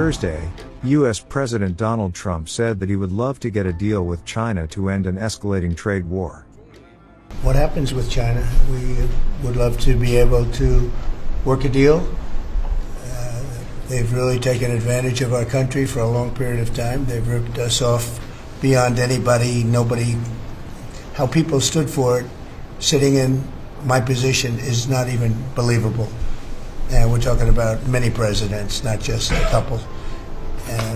Thursday, U.S. President Donald Trump said that he would love to get a deal with China to end an escalating trade war. What happens with China? We would love to be able to work a deal. They've really taken advantage of our country for a long period of time. They've ripped us off beyond nobody. How people stood for it, sitting in my position, is not even believable. And we're talking about many presidents, not just a couple.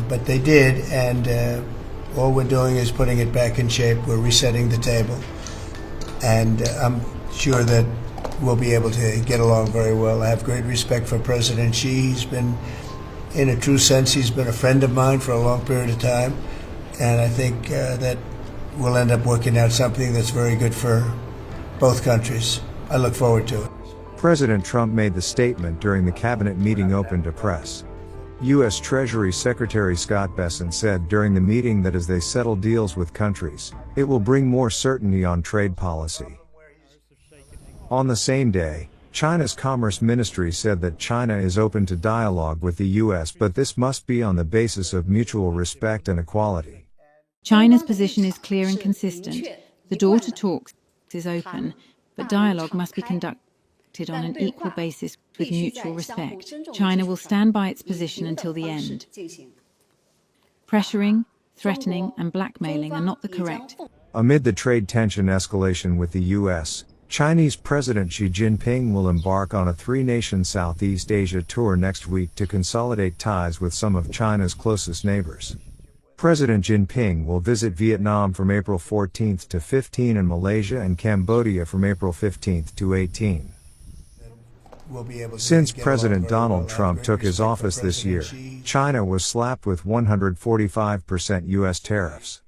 But they did, and all we're doing is putting it back in shape. We're resetting the table. And I'm sure that we'll be able to get along very well. I have great respect for President Xi. He's been, in a true sense, he's been a friend of mine for a long period of time. And I think that we'll end up working out something that's very good for both countries. I look forward to it. President Trump made the statement during the cabinet meeting open to press. U.S. Treasury Secretary Scott Bessent said during the meeting that as they settle deals with countries, it will bring more certainty on trade policy. On the same day, China's Commerce Ministry said that China is open to dialogue with the U.S., but this must be on the basis of mutual respect and equality. China's position is clear and consistent. The door to talks is open, but dialogue must be conducted on an equal basis with mutual respect. China will stand by its position until the end. Pressuring, threatening, and blackmailing are not the correct. Amid the trade tension escalation with the U.S., Chinese President Xi Jinping will embark on a three-nation Southeast Asia tour next week to consolidate ties with some of China's closest neighbors. President Jinping will visit Vietnam from April 14 to 15 and Malaysia and Cambodia from April 15 to 18. Since President Donald Trump took his office this year, China was slapped with 145% U.S. tariffs.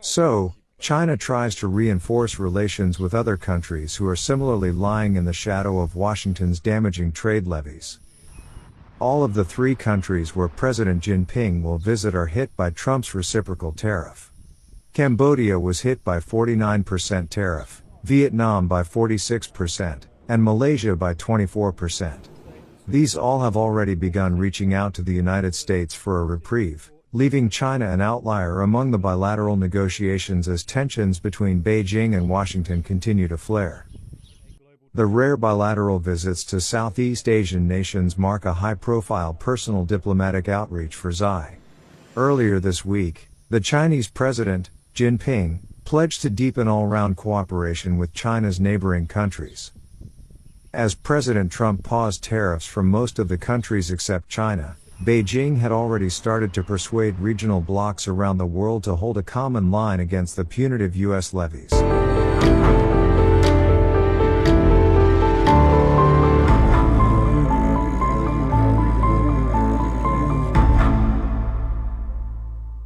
So, China tries to reinforce relations with other countries who are similarly lying in the shadow of Washington's damaging trade levies. All of the three countries where President Jinping will visit are hit by Trump's reciprocal tariff. Cambodia was hit by 49% tariff, Vietnam by 46%, and Malaysia by 24%. These all have already begun reaching out to the United States for a reprieve, leaving China an outlier among the bilateral negotiations as tensions between Beijing and Washington continue to flare. The rare bilateral visits to Southeast Asian nations mark a high-profile personal diplomatic outreach for Xi. Earlier this week, the Chinese President, Jinping, pledged to deepen all-round cooperation with China's neighboring countries. As President Trump paused tariffs from most of the countries except China, Beijing had already started to persuade regional blocs around the world to hold a common line against the punitive U.S. levies.